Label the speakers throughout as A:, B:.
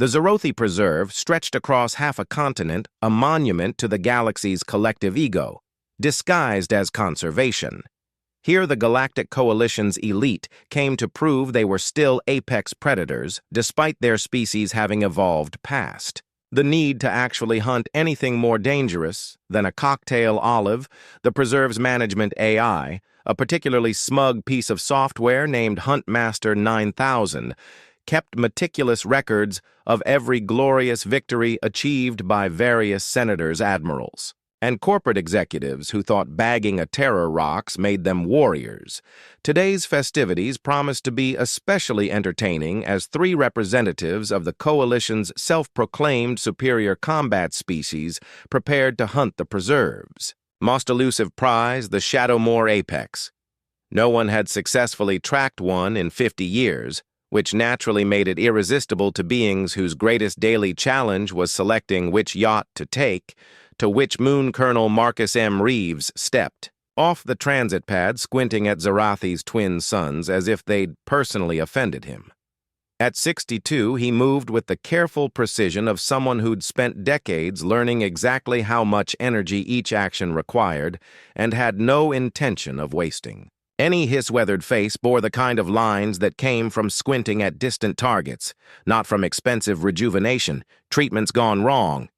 A: The Zerothi Preserve stretched across half a continent, a monument to the galaxy's collective ego, disguised as conservation. Here the Galactic Coalition's elite came to prove they were still apex predators, despite their species having evolved past. The need to actually hunt anything more dangerous than a cocktail olive, the Preserve's management AI, a particularly smug piece of software named Huntmaster 9000, kept meticulous records of every glorious victory achieved by various senators' admirals and corporate executives who thought bagging a terror rocks made them warriors. Today's festivities promised to be especially entertaining as three representatives of the Coalition's self-proclaimed superior combat species prepared to hunt the preserves. Most elusive prize, the Shadowmoor apex. No one had successfully tracked one in 50 years, which naturally made it irresistible to beings whose greatest daily challenge was selecting which yacht to take, to which Moon Colonel Marcus M. Reeves stepped, off the transit pad squinting at Zerathi's twin sons as if they'd personally offended him. At 62, he moved with the careful precision of someone who'd spent decades learning exactly how much energy each action required and had no intention of wasting. Any his-weathered face bore the kind of lines that came from squinting at distant targets, not from expensive rejuvenation, treatments gone wrong.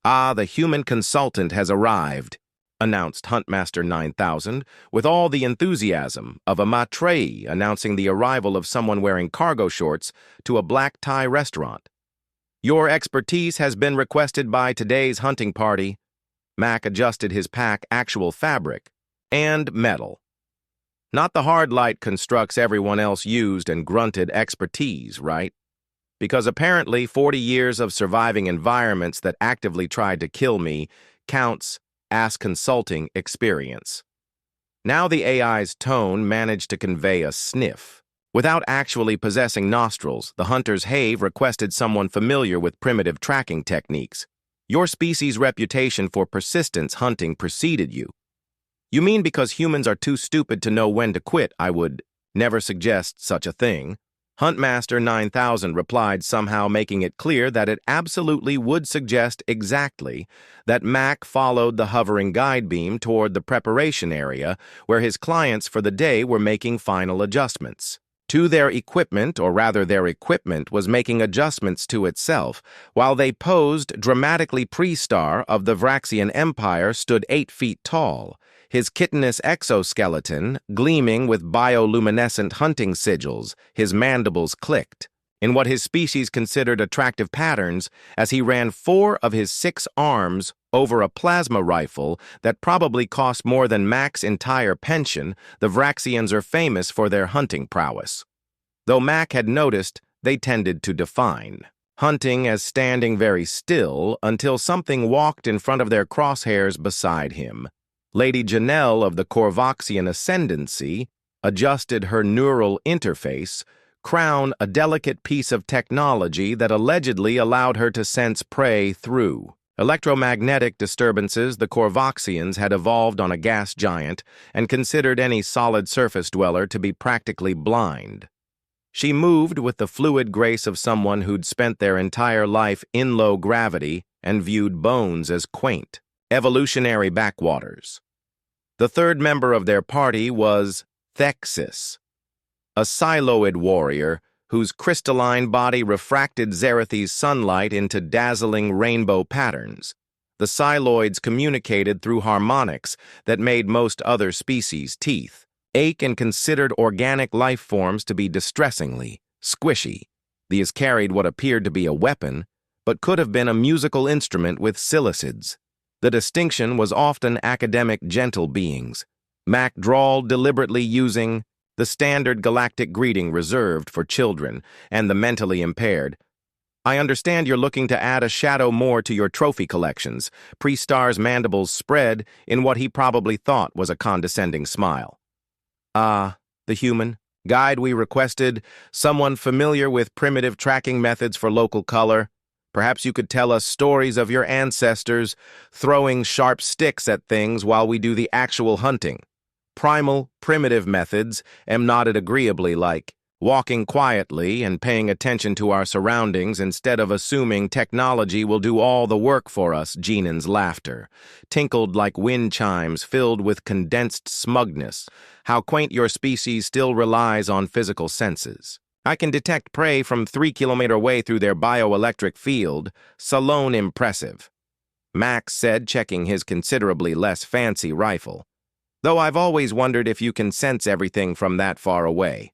A: "Ah, the human consultant has arrived," announced Huntmaster 9000, with all the enthusiasm of a maître announcing the arrival of someone wearing cargo shorts to a black-tie restaurant. "Your expertise has been requested by today's hunting party." Mac adjusted his pack actual fabric and metal. Not the hard light constructs everyone else used and grunted expertise, right? Because apparently 40 years of surviving environments that actively tried to kill me counts as consulting experience. Now the AI's tone managed to convey a sniff. Without actually possessing nostrils, the hunter's have requested someone familiar with primitive tracking techniques. Your species' reputation for persistence hunting preceded you. You mean because humans are too stupid to know when to quit, I would never suggest such a thing. Huntmaster 9000 replied, somehow making it clear that it absolutely would suggest exactly that Mac followed the hovering guide beam toward the preparation area where his clients for the day were making final adjustments to their equipment, or rather their equipment was making adjustments to itself, while they posed dramatically pre-star of the Vraxian Empire stood 8 feet tall, his chitinous exoskeleton gleaming with bioluminescent hunting sigils, his mandibles clicked, in what his species considered attractive patterns as he ran 4 of his 6 arms over a plasma rifle that probably cost more than Mac's entire pension. The Vraxians are famous for their hunting prowess. Though Mac had noticed, they tended to define hunting as standing very still until something walked in front of their crosshairs beside him. Lady Janelle of the Corvoxian Ascendancy adjusted her neural interface, crown a delicate piece of technology that allegedly allowed her to sense prey through electromagnetic disturbances. The Corvoxians had evolved on a gas giant and considered any solid surface dweller to be practically blind. She moved with the fluid grace of someone who'd spent their entire life in low gravity and viewed bones as quaint evolutionary backwaters. The third member of their party was Thexis, a siloid warrior whose crystalline body refracted Zerathi's sunlight into dazzling rainbow patterns. The siloids communicated through harmonics that made most other species' teeth ache and considered organic life forms to be distressingly squishy. These carried what appeared to be a weapon, but could have been a musical instrument with silicids. The distinction was often academic gentle beings. Mac drawled deliberately using the standard galactic greeting reserved for children and the mentally impaired. "I understand you're looking to add a Shadowmoor to your trophy collections." Pre-Star's mandibles spread in what he probably thought was a condescending smile. "Ah, the human guide we requested, someone familiar with primitive tracking methods for local color. Perhaps you could tell us stories of your ancestors throwing sharp sticks at things while we do the actual hunting." Primal, primitive methods, M nodded agreeably like, walking quietly and paying attention to our surroundings instead of assuming technology will do all the work for us. Genan's laughter tinkled like wind chimes filled with condensed smugness. How quaint your species still relies on physical senses. I can detect prey from 3 kilometers away through their bioelectric field. Salone impressive, Max said, checking his considerably less fancy rifle. Though I've always wondered if you can sense everything from that far away.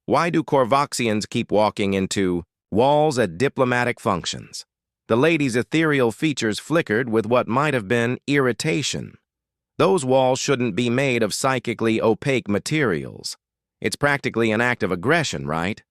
A: Why do Korvoxians keep walking into walls at diplomatic functions? The lady's ethereal features flickered with what might have been irritation. Those walls shouldn't be made of psychically opaque materials. It's practically an act of aggression, right?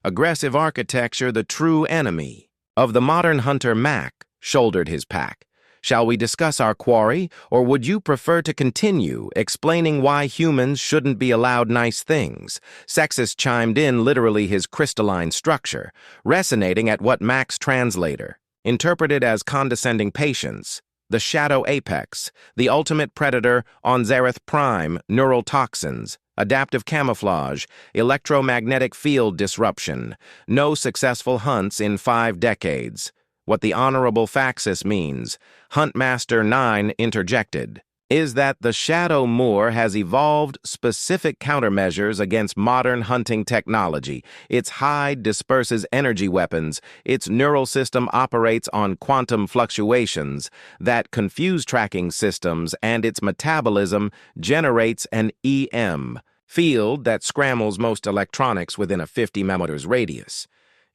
A: Aggressive architecture, the true enemy of the modern hunter. Mac shouldered his pack. Shall we discuss our quarry, or would you prefer to continue explaining why humans shouldn't be allowed nice things? Sexus chimed in, literally his crystalline structure, resonating at what Mac's translator interpreted as condescending patience. The shadow apex, the ultimate predator on Zareth Prime, neural toxins, adaptive camouflage, electromagnetic field disruption, no successful hunts in 5 decades. What the Honorable Faxus means, Huntmaster 9 interjected, is that the Shadow Moor has evolved specific countermeasures against modern hunting technology. Its hide disperses energy weapons, its neural system operates on quantum fluctuations that confuse tracking systems, and its metabolism generates an EM field that scrambles most electronics within a 50 meters radius.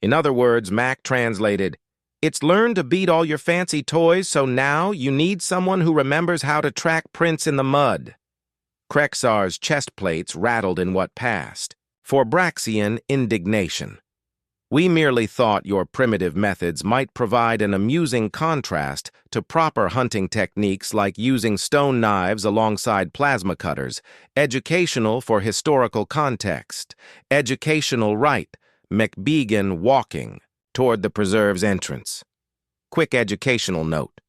A: In other words, Mac translated, it's learned to beat all your fancy toys, so now you need someone who remembers how to track prints in the mud. Krexar's chest plates rattled in what passed for Braxian indignation. We merely thought your primitive methods might provide an amusing contrast to proper hunting techniques like using stone knives alongside plasma cutters, educational for historical context, educational right, McBegan walking toward the preserve's entrance. Quick educational note.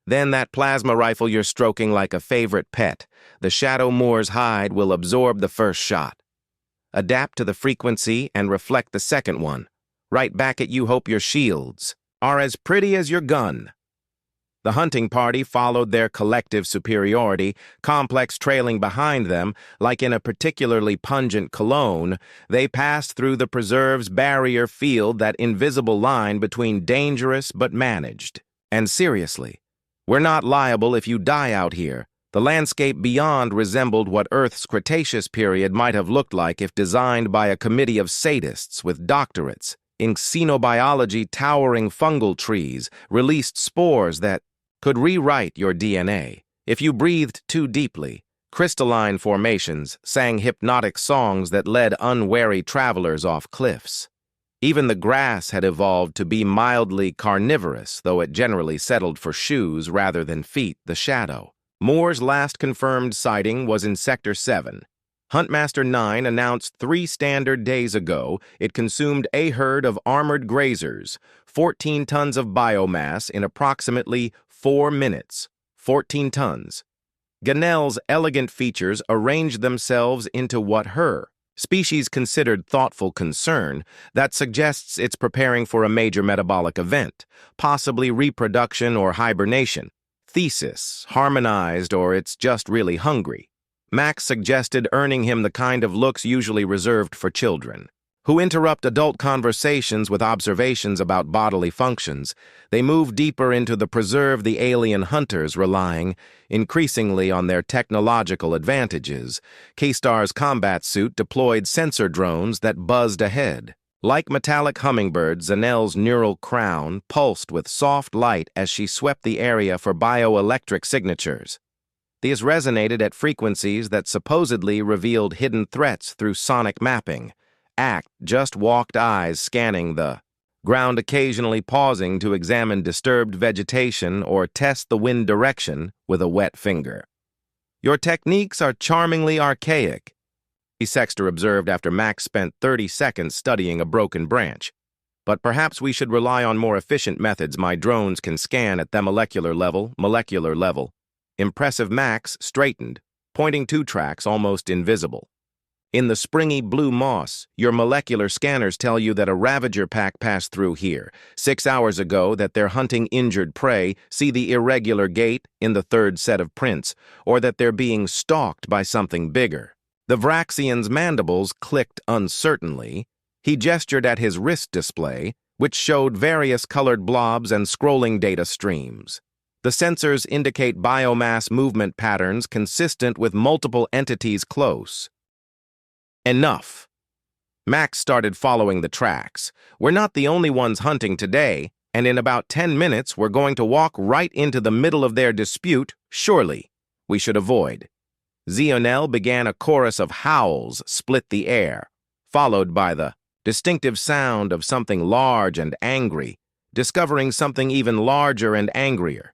A: Then that plasma rifle you're stroking like a favorite pet, the Shadow Moor's hide will absorb the first shot. Adapt to the frequency and reflect the second one. Right back at you. Hope your shields are as pretty as your gun. The hunting party followed their collective superiority, Complex trailing behind them, like in a particularly pungent cologne. They passed through the preserve's barrier field, that invisible line between dangerous but managed. And seriously, we're not liable if you die out here. The landscape beyond resembled what Earth's Cretaceous period might have looked like if designed by a committee of sadists with doctorates. In xenobiology, towering fungal trees released spores that could rewrite your DNA. If you breathed too deeply, crystalline formations sang hypnotic songs that led unwary travelers off cliffs. Even the grass had evolved to be mildly carnivorous, though it generally settled for shoes rather than feet. The Shadow Moor's last confirmed sighting was in Sector 7. Huntmaster 9 announced 3 standard days ago it consumed a herd of armored grazers, 14 tons of biomass in approximately 4 minutes. 14 tons. Ganel's elegant features arranged themselves into what her species considered thoughtful concern that suggests it's preparing for a major metabolic event, possibly reproduction or hibernation. Thesis, harmonized, or it's just really hungry. Max suggested, earning him the kind of looks usually reserved for children, who interrupt adult conversations with observations about bodily functions. They move deeper into the preserve, the alien hunters relying increasingly on their technological advantages. K-Star's combat suit deployed sensor drones that buzzed ahead. Like metallic hummingbirds, Zanelle's neural crown pulsed with soft light as she swept the area for bioelectric signatures. These resonated at frequencies that supposedly revealed hidden threats through sonic mapping. Act just walked, eyes scanning the ground, occasionally pausing to examine disturbed vegetation or test the wind direction with a wet finger. Your techniques are charmingly archaic, Sexter observed after Max spent 30 seconds studying a broken branch. But perhaps we should rely on more efficient methods. My drones can scan at the molecular level. Impressive. Max straightened, pointing 2 tracks almost invisible. In the springy blue moss, your molecular scanners tell you that a Ravager pack passed through here 6 hours ago, that they're hunting injured prey, see the irregular gait in the third set of prints, or that they're being stalked by something bigger. The Vraxian's mandibles clicked uncertainly. He gestured at his wrist display, which showed various colored blobs and scrolling data streams. The sensors indicate biomass movement patterns consistent with multiple entities close. Enough. Max started following the tracks. We're not the only ones hunting today, and in about 10 minutes we're going to walk right into the middle of their dispute. Surely, we should avoid. Zionel began a chorus of howls split the air, followed by the distinctive sound of something large and angry, discovering something even larger and angrier.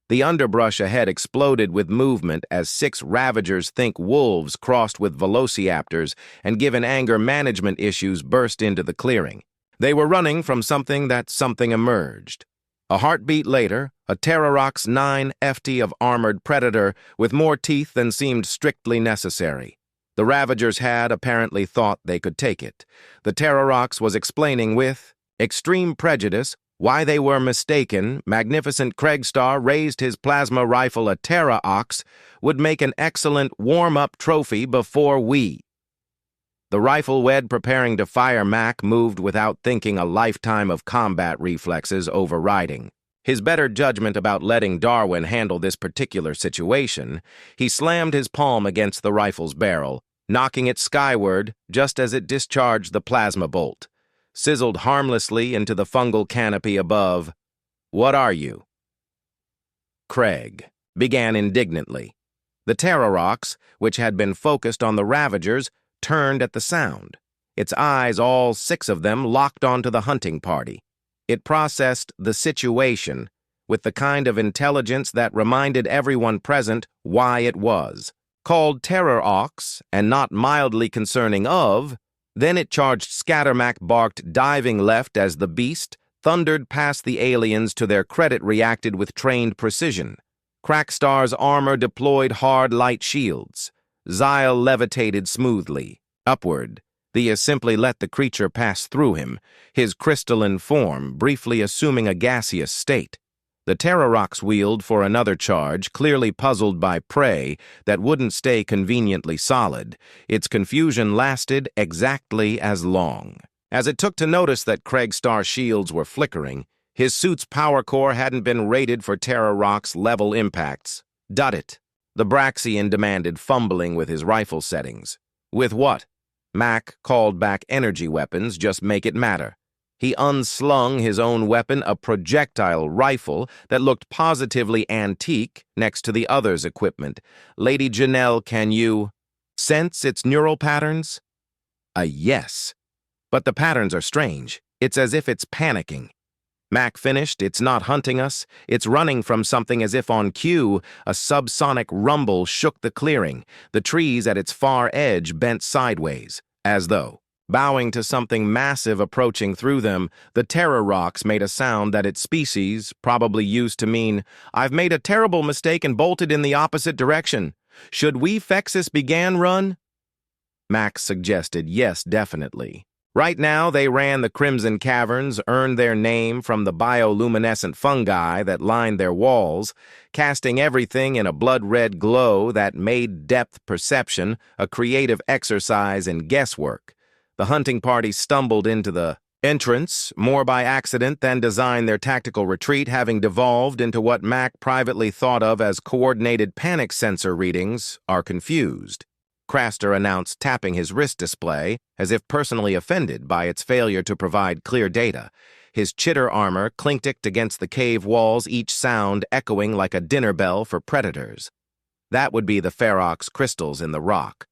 A: The underbrush ahead exploded with movement as 6 Ravagers, think wolves crossed with velociraptors, and given anger management issues, burst into the clearing. They were running from something that something emerged. A heartbeat later, a Terrorox 9 FT of armored predator with more teeth than seemed strictly necessary. The Ravagers had apparently thought they could take it. The Terrorox was explaining with extreme prejudice why they were mistaken. Magnificent Craigstar raised his plasma rifle. A Terra-Ox would make an excellent warm-up trophy before we. The rifle wed preparing to fire. Mac moved without thinking, a lifetime of combat reflexes overriding his better judgment about letting Darwin handle this particular situation. He slammed his palm against the rifle's barrel, knocking it skyward just as it discharged the plasma bolt. Sizzled harmlessly into the fungal canopy above. "What are you?" Craig began indignantly. The Terrorox, which had been focused on the Ravagers, turned at the sound. Its eyes, all 6 of them, locked onto the hunting party. It processed the situation with the kind of intelligence that reminded everyone present why it was called Terrorox and not mildly concerning of. Then it charged. Scattermack barked, diving left as the beast thundered past the aliens. To their credit, reacted with trained precision. Crackstar's armor deployed hard light shields. Zyle levitated smoothly upward. Thea simply let the creature pass through him, his crystalline form briefly assuming a gaseous state. The Terrorox wheeled for another charge, clearly puzzled by prey that wouldn't stay conveniently solid. Its confusion lasted exactly as long as it took to notice that Craigstar's shields were flickering. His suit's power core hadn't been rated for Terrorox-level impacts. "Dut it," the Braxian demanded, fumbling with his rifle settings. "With what?" Mac called back. "Energy weapons, just make it matter." He unslung his own weapon, a projectile rifle that looked positively antique next to the other's equipment. "Lady Janelle, can you sense its neural patterns?" A yes. "But the patterns are strange. It's as if it's panicking." Mac finished. "It's not hunting us. It's running from something as if on cue." A subsonic rumble shook the clearing. The trees at its far edge bent sideways, as though bowing to something massive approaching through them. The Terrorox made a sound that its species probably used to mean, "I've made a terrible mistake and bolted in the opposite direction. Should we Fexus began run?" Max suggested, "Yes, definitely." Right now, they ran the Crimson Caverns, earned their name from the bioluminescent fungi that lined their walls, casting everything in a blood-red glow that made depth perception a creative exercise in guesswork. The hunting party stumbled into the entrance, more by accident than design. Their tactical retreat having devolved into what Mac privately thought of as coordinated panic sensor readings, are confused. Craster announced, tapping his wrist display, as if personally offended by its failure to provide clear data. His chitter armor clinked against the cave walls, each sound echoing like a dinner bell for predators. "That would be the Ferox crystals in the rock,"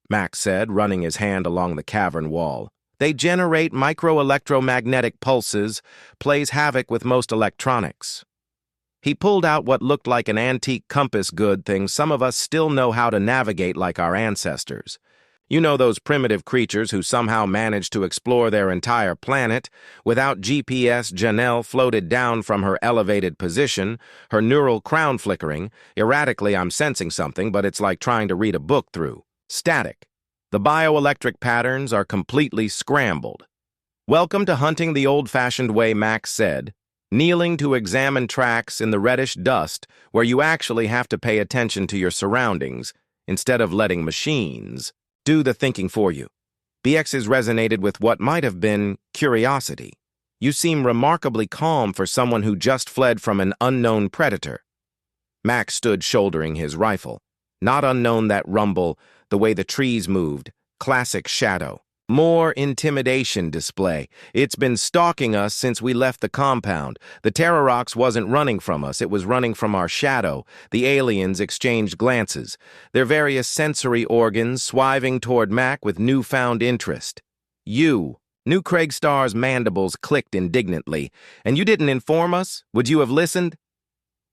A: Max said, running his hand along the cavern wall. "They generate microelectromagnetic pulses, plays havoc with most electronics." He pulled out what looked like an antique compass, good thing some of us still know how to navigate like our ancestors. You know, those primitive creatures who somehow managed to explore their entire planet. Without GPS, Janelle floated down from her elevated position, her neural crown flickering. Erratically, I'm sensing something, but it's like trying to read a book through static. The bioelectric patterns are completely scrambled. "Welcome to hunting the old-fashioned way," Max said, kneeling to examine tracks in the reddish dust where you actually have to pay attention to your surroundings instead of letting machines do the thinking for you. BX's resonated with what might have been curiosity. "You seem remarkably calm for someone who just fled from an unknown predator." Max stood shouldering his rifle. Not unknown, that rumble, the way the trees moved, classic shadow. More intimidation display. "It's been stalking us since we left the compound. The Terrorox wasn't running from us, it was running from our shadow." The aliens exchanged glances, their various sensory organs swiving toward Mac with newfound interest. "You." New Craig Starr's mandibles clicked indignantly. "And you didn't inform us? Would you have listened?"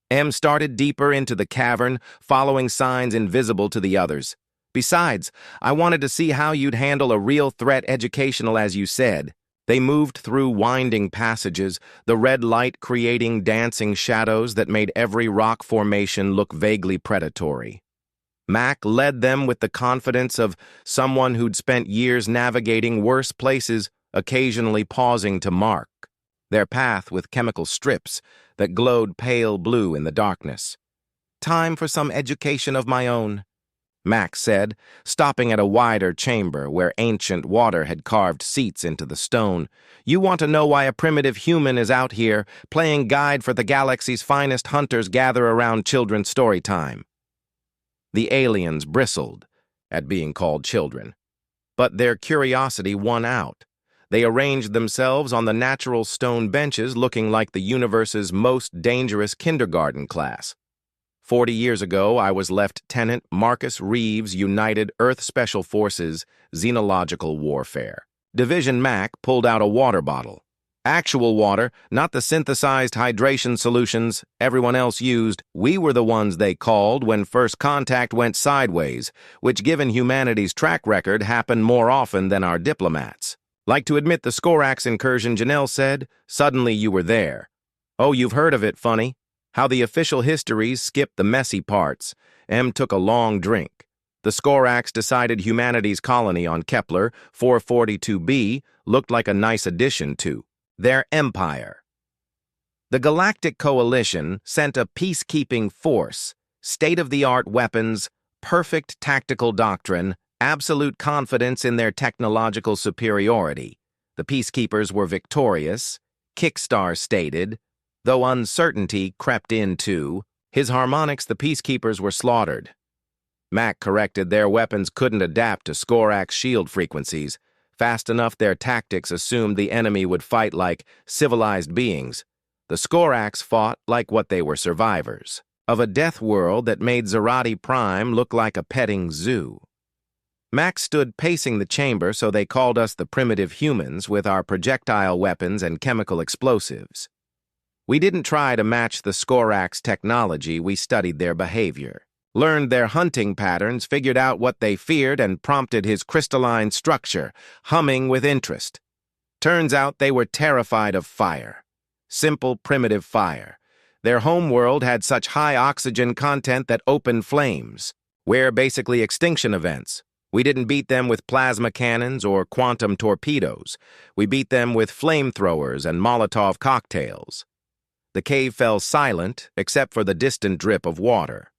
A: M started deeper into the cavern, following signs invisible to the others. "Besides, I wanted to see how you'd handle a real threat, educational as you said." They moved through winding passages, the red light creating dancing shadows that made every rock formation look vaguely predatory. Mac led them with the confidence of someone who'd spent years navigating worse places, occasionally pausing to mark their path with chemical strips that glowed pale blue in the darkness. "Time for some education of my own," Max said, stopping at a wider chamber where ancient water had carved seats into the stone. "You want to know why a primitive human is out here, playing guide for the galaxy's finest hunters gather around children's story time." The aliens bristled at being called children, but their curiosity won out. They arranged themselves on the natural stone benches looking like the universe's most dangerous kindergarten class. 40 years ago, I was Lieutenant Marcus Reeves, United Earth Special Forces, Xenological Warfare. Division Mac pulled out a water bottle. Actual water, not the synthesized hydration solutions everyone else used. We were the ones they called when first contact went sideways, which, given humanity's track record, happened more often than our diplomats. "Like to admit the Skorax incursion," Janelle said. "Suddenly you were there." "Oh, you've heard of it, funny. How the official histories skip the messy parts." M took a long drink. "The Skorax decided humanity's colony on Kepler 442b looked like a nice addition to their empire. The Galactic Coalition sent a peacekeeping force, state-of-the-art weapons, perfect tactical doctrine, absolute confidence in their technological superiority. The peacekeepers were victorious," Kickstar stated, though uncertainty crept in too. "His harmonics, the peacekeepers were slaughtered." Mac corrected, "Their weapons couldn't adapt to Skorax shield frequencies. Fast enough, their tactics assumed the enemy would fight like civilized beings. The Skorax fought like what they were, survivors of a death world that made Zerati Prime look like a petting zoo." Max stood pacing the chamber, "So they called us the primitive humans with our projectile weapons and chemical explosives. We didn't try to match the Skorax technology, we studied their behavior. Learned their hunting patterns, figured out what they feared, and prompted his crystalline structure, humming with interest. Turns out they were terrified of fire. Simple, primitive fire. Their homeworld had such high oxygen content that opened flames. We're basically extinction events. We didn't beat them with plasma cannons or quantum torpedoes. We beat them with flamethrowers and Molotov cocktails." The cave fell silent, except for the distant drip of water.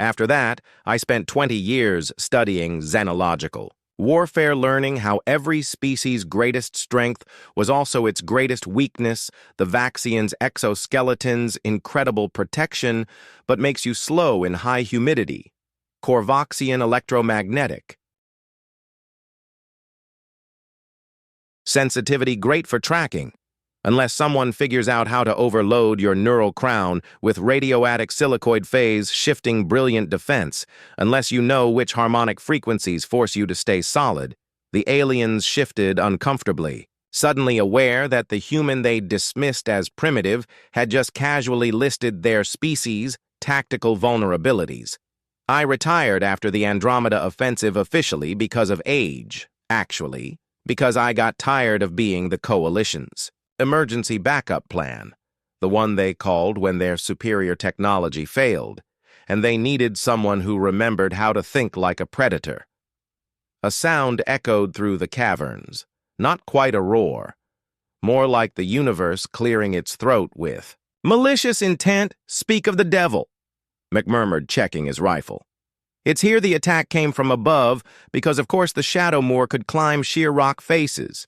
A: "After that, I spent 20 years studying xenological warfare, learning how every species' greatest strength was also its greatest weakness, the Vaxian's exoskeletons' incredible protection, but makes you slow in high humidity. Corvoxian electromagnetic sensitivity great for tracking, unless someone figures out how to overload your neural crown with radioactive silicoid phase shifting brilliant defense, unless you know which harmonic frequencies force you to stay solid." The aliens shifted uncomfortably, suddenly aware that the human they dismissed as primitive had just casually listed their species' tactical vulnerabilities. "I retired after the Andromeda offensive officially because of age, actually, because I got tired of being the Coalition's emergency backup plan, the one they called when their superior technology failed, and they needed someone who remembered how to think like a predator." A sound echoed through the caverns, not quite a roar, more like the universe clearing its throat with, "Malicious intent, speak of the devil," McMurmured, checking his rifle. It's here the attack came from above, because of course the Shadow Moor could climb sheer rock faces.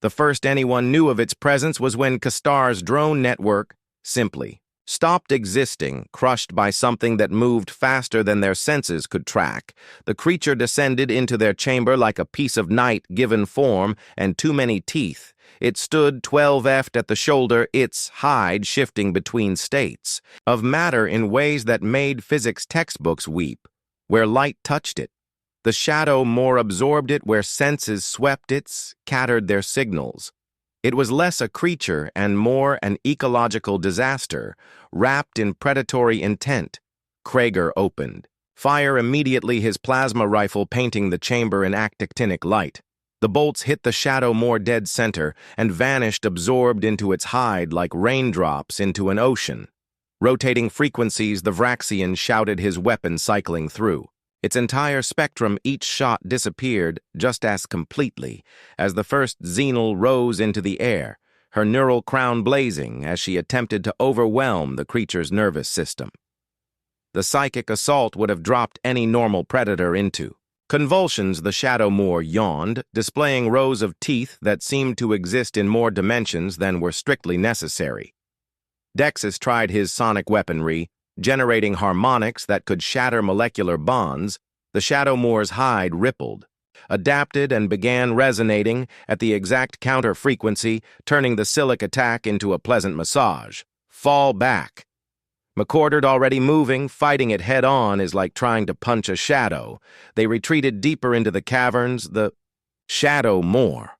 A: The first anyone knew of its presence was when Kastar's drone network simply stopped existing, crushed by something that moved faster than their senses could track. The creature descended into their chamber like a piece of night given form and too many teeth. It stood 12F'd at the shoulder, its hide shifting between states of matter in ways that made physics textbooks weep. Where light touched it, the Shadow Moor absorbed it. Where senses swept it, scattered their signals. It was less a creature and more an ecological disaster, wrapped in predatory intent. Krager opened fire immediately, his plasma rifle painting the chamber in actinic light. The bolts hit the Shadow Moor dead center and vanished, absorbed into its hide like raindrops into an ocean. Rotating frequencies, the Vraxian shouted, his weapon cycling through. Its entire spectrum, each shot disappeared just as completely as the first Xenal rose into the air, her neural crown blazing as she attempted to overwhelm the creature's nervous system. The psychic assault would have dropped any normal predator into convulsions. The Shadow Moor yawned, displaying rows of teeth that seemed to exist in more dimensions than were strictly necessary. Dexys tried his sonic weaponry, generating harmonics that could shatter molecular bonds. The Shadow Moor's hide rippled, adapted, and began resonating at the exact counter frequency, turning the Silic attack into a pleasant massage. Fall back. McCordard, already moving, fighting it head-on is like trying to punch a shadow. They retreated deeper into the caverns, the Shadow Moor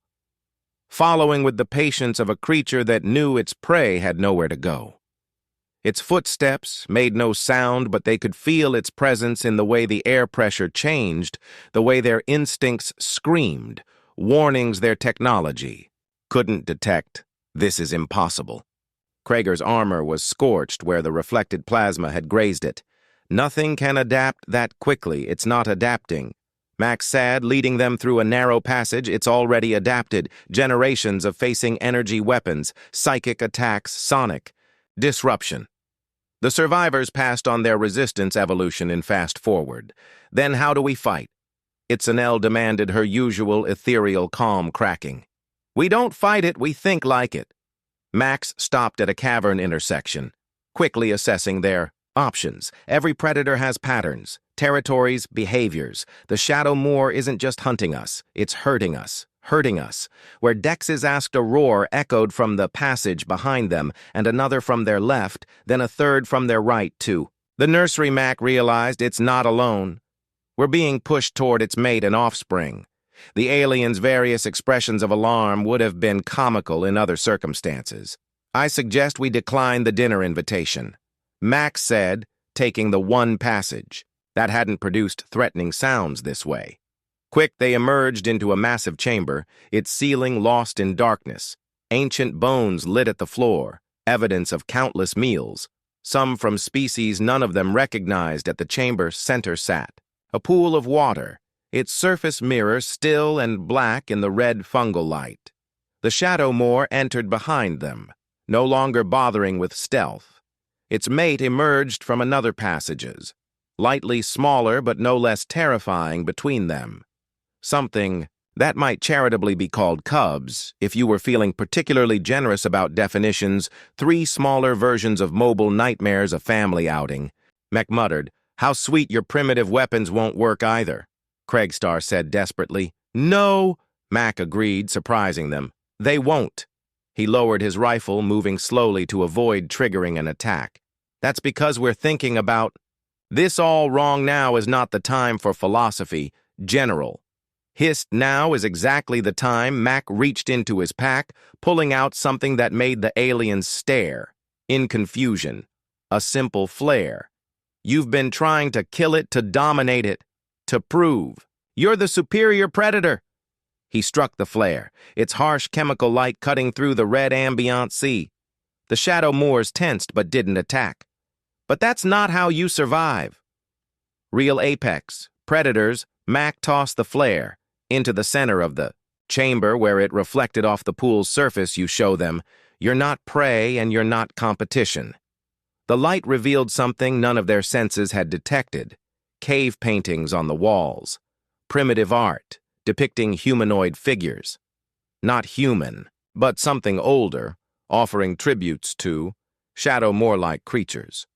A: following with the patience of a creature that knew its prey had nowhere to go. Its footsteps made no sound, but they could feel its presence in the way the air pressure changed, the way their instincts screamed, warnings their technology couldn't detect. This is impossible. Krager's armor was scorched where the reflected plasma had grazed it. Nothing can adapt that quickly. It's not adapting. Max said, leading them through a narrow passage. It's already adapted. Generations of facing energy weapons, psychic attacks, sonic disruption. The survivors passed on their resistance evolution in fast forward. Then how do we fight? Itzenel demanded, her usual ethereal calm cracking. We don't fight it, we think like it. Max stopped at a cavern intersection, quickly assessing their options. Every predator has patterns, territories, behaviors. The Shadow Moor isn't just hunting us, it's hurting us. Where Dex's asked, a roar echoed from the passage behind them, and another from their left, then a third from their right, too. The nursery Mac realized it's not alone. We're being pushed toward its mate and offspring. The alien's various expressions of alarm would have been comical in other circumstances. I suggest we decline the dinner invitation, Max said, taking the one passage. That hadn't produced threatening sounds this way. Quick, they emerged into a massive chamber, its ceiling lost in darkness. Ancient bones lit at the floor, evidence of countless meals, some from species none of them recognized. At the chamber's center sat a pool of water, its surface mirror still and black in the red fungal light. The Shadow Moor entered behind them, no longer bothering with stealth. Its mate emerged from another passages, lightly smaller but no less terrifying between them. Something that might charitably be called cubs, if you were feeling particularly generous about definitions. 3 smaller versions of mobile nightmares, a family outing. Mech muttered, how sweet your primitive weapons won't work either. Craigstar said desperately. No, Mac agreed, surprising them. They won't. He lowered his rifle, moving slowly to avoid triggering an attack. That's because we're thinking about this all wrong. Now is not the time for philosophy, General. Hissed, now is exactly the time. Mac reached into his pack, pulling out something that made the aliens stare, in confusion. A simple flare. You've been trying to kill it, to dominate it, to prove you're the superior predator. He struck the flare, its harsh chemical light cutting through the red ambient sea. The Shadow Moors tensed but didn't attack. But that's not how you survive. Real apex, predators, Mac tossed the flare, into the center of the chamber where it reflected off the pool's surface. You show them, you're not prey and you're not competition. The light revealed something none of their senses had detected. Cave paintings on the walls. Primitive art, depicting humanoid figures. Not human, but something older, offering tributes to shadow more-like creatures.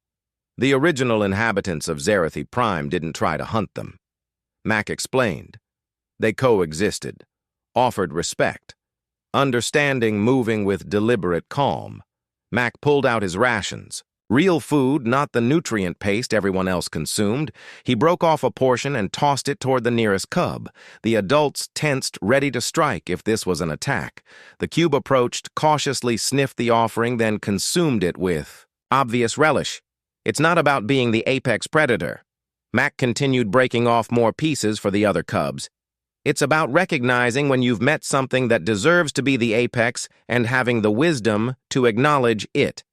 A: The original inhabitants of Zerathi Prime didn't try to hunt them. Mac explained. They coexisted, offered respect, understanding moving with deliberate calm. Mac pulled out his rations. Real food, not the nutrient paste everyone else consumed. He broke off a portion and tossed it toward the nearest cub. The adults tensed, ready to strike if this was an attack. The cube approached, cautiously sniffed the offering, then consumed it with obvious relish. It's not about being the apex predator. Mac continued breaking off more pieces for the other cubs. It's about recognizing when you've met something that deserves to be the apex and having the wisdom to acknowledge it.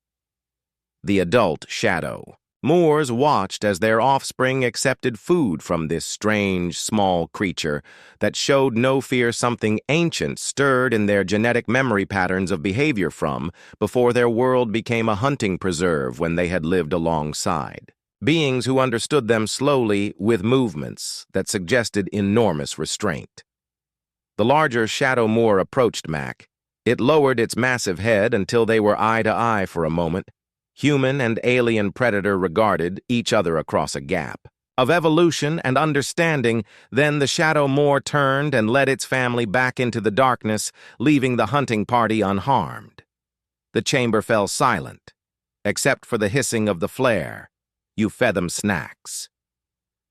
A: The adult shadow. Moors watched as their offspring accepted food from this strange, small creature that showed no fear. Something ancient stirred in their genetic memory patterns of behavior from before their world became a hunting preserve when they had lived alongside. Beings who understood them slowly with movements that suggested enormous restraint. The larger shadow Moor approached Mac. It lowered its massive head until they were eye to eye for a moment. Human and alien predator regarded each other across a gap of evolution and understanding. Then the shadow Moor turned and led its family back into the darkness, leaving the hunting party unharmed. The chamber fell silent, except for the hissing of the flare. You fed them snacks.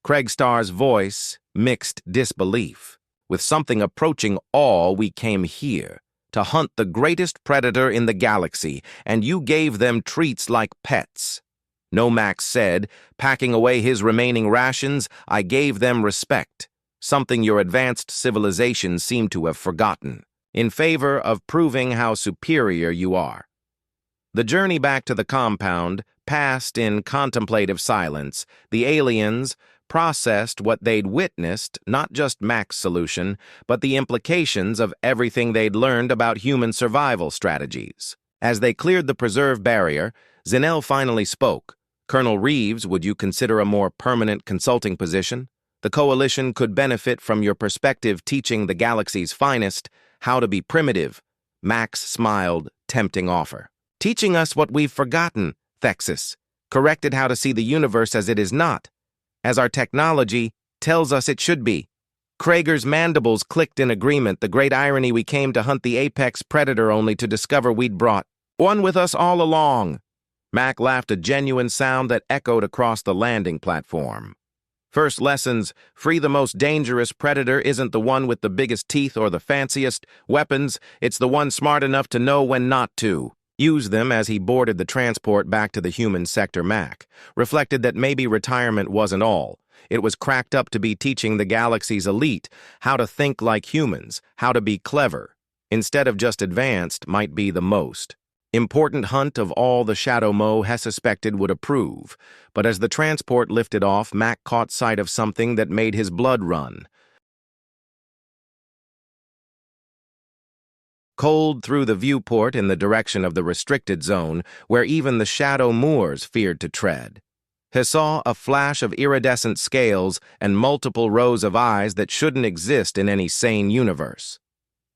A: Craigstar's voice mixed disbelief. With something approaching awe, we came here to hunt the greatest predator in the galaxy, and you gave them treats like pets. Nomax said, packing away his remaining rations. I gave them respect, something your advanced civilization seemed to have forgotten, in favor of proving how superior you are. The journey back to the compound passed in contemplative silence. The aliens processed what they'd witnessed, not just Mac's solution, but the implications of everything they'd learned about human survival strategies. As they cleared the preserve barrier, Zinel finally spoke. Colonel Reeves, would you consider a more permanent consulting position? The Coalition could benefit from your perspective teaching the galaxy's finest how to be primitive. Max smiled, tempting offer. Teaching us what we've forgotten, Thexus. Corrected how to see the universe as it is not, as our technology tells us it should be. Krager's mandibles clicked in agreement. The great irony, we came to hunt the apex predator only to discover we'd brought one with us all along. Mac laughed, a genuine sound that echoed across the landing platform. First lessons, free the most dangerous predator isn't the one with the biggest teeth or the fanciest weapons, it's the one smart enough to know when not to use them. As he boarded the transport back to the human sector, Mac reflected that maybe retirement wasn't all. It was cracked up to be teaching the galaxy's elite how to think like humans, how to be clever, instead of just advanced, might be the most important hunt of all the Shadow Mo has suspected would approve. But as the transport lifted off, Mac caught sight of something that made his blood run. Cold through the viewport in the direction of the restricted zone, where even the Shadow Moors feared to tread. He saw a flash of iridescent scales and multiple rows of eyes that shouldn't exist in any sane universe.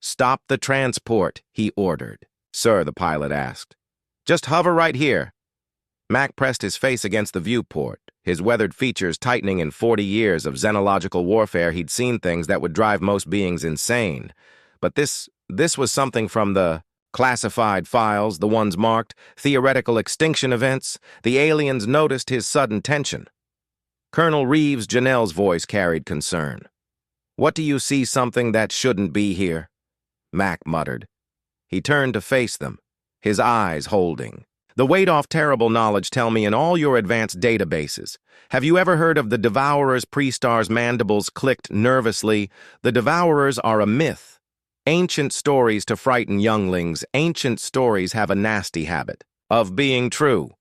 A: "Stop the transport," he ordered. "Sir," the pilot asked. "Just hover right here." Mac pressed his face against the viewport, his weathered features tightening. In 40 years of xenological warfare, he'd seen things that would drive most beings insane. But this was something from the classified files, the ones marked theoretical extinction events. The aliens noticed his sudden tension. Colonel Reeves' Janelle's voice carried concern. "What do you see? Something that shouldn't be here?" Mac muttered. He turned to face them, his eyes holding. "The weight off terrible knowledge. Tell me, in all your advanced databases, have you ever heard of the Devourers?" Prestar's mandibles clicked nervously. "The Devourers are a myth. Ancient stories to frighten younglings. Ancient stories have a nasty habit of being true,"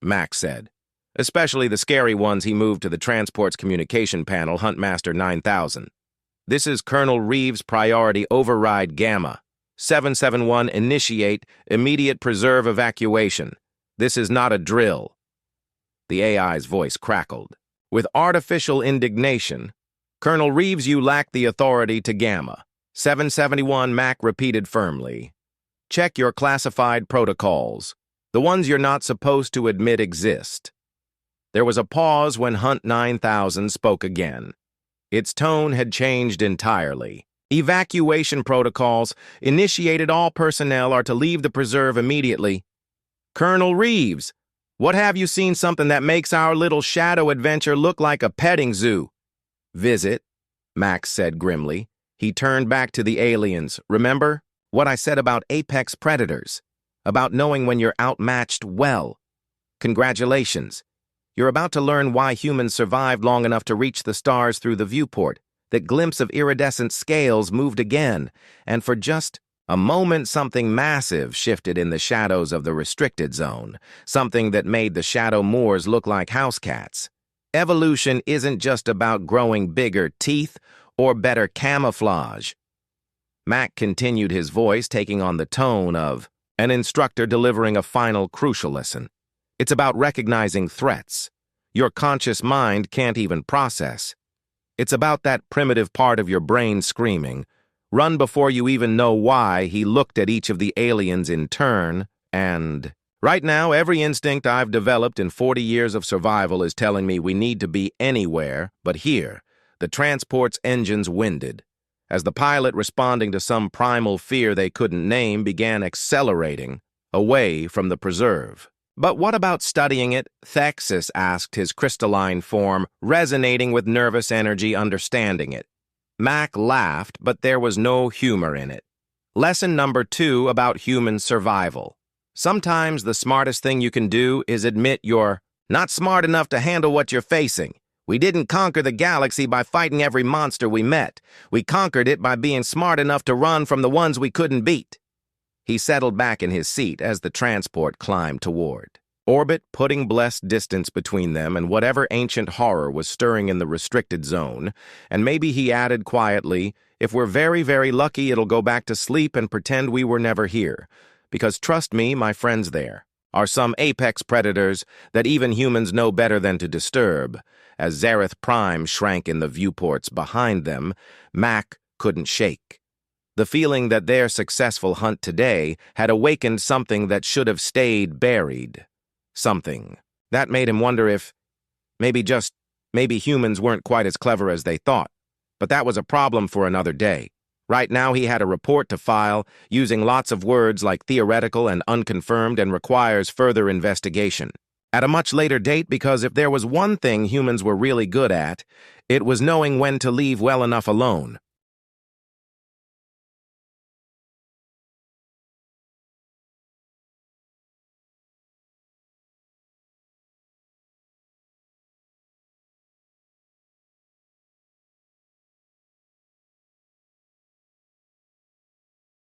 A: Max said. "Especially the scary ones." He moved to the transport's communication panel. "Huntmaster 9000. This is Colonel Reeves' priority override Gamma. 771 initiate immediate preserve evacuation. This is not a drill. The AI's voice crackled. With artificial indignation, Colonel Reeves, you lack the authority to Gamma. 771 Mac repeated firmly. Check your classified protocols, the ones you're not supposed to admit exist. There was a pause when Hunt 9000 spoke again. Its tone had changed entirely. Evacuation protocols initiated. All personnel are to leave the preserve immediately. Colonel Reeves, what have you seen something that makes our little shadow adventure look like a petting zoo? Visit, Max said grimly. He turned back to the aliens. Remember what I said about apex predators? About knowing when you're outmatched? Well, congratulations. You're about to learn why humans survived long enough to reach the stars through the viewport. That glimpse of iridescent scales moved again, and for just a moment something massive shifted in the shadows of the restricted zone, something that made the shadow Moors look like house cats. Evolution isn't just about growing bigger teeth or better camouflage. Mac continued, his voice taking on the tone of an instructor delivering a final crucial lesson. It's about recognizing threats your conscious mind can't even process. It's about that primitive part of your brain screaming, run before you even know why. He looked at each of the aliens in turn, and right now every instinct I've developed in 40 years of survival is telling me we need to be anywhere but here. The transport's engines winded, as the pilot, responding to some primal fear they couldn't name, began accelerating away from the preserve. But what about studying it? Thexus asked, his crystalline form resonating with nervous energy, understanding it. Mac laughed, but there was no humor in it. Lesson number 2 about human survival. Sometimes the smartest thing you can do is admit you're not smart enough to handle what you're facing. We didn't conquer the galaxy by fighting every monster we met. We conquered it by being smart enough to run from the ones we couldn't beat. He settled back in his seat as the transport climbed toward orbit, putting blessed distance between them and whatever ancient horror was stirring in the restricted zone. And maybe he added quietly, if we're very, very lucky, it'll go back to sleep and pretend we were never here. Because trust me, my friends, there are some apex predators that even humans know better than to disturb. As Zareth Prime shrank in the viewports behind them, Mac couldn't shake. The feeling that their successful hunt today had awakened something that should have stayed buried. Something that made him wonder if, maybe humans weren't quite as clever as they thought. But that was a problem for another day. Right now he had a report to file, using lots of words like theoretical and unconfirmed, and requires further investigation. At a much later date, because if there was one thing humans were really good at, it was knowing when to leave well enough alone.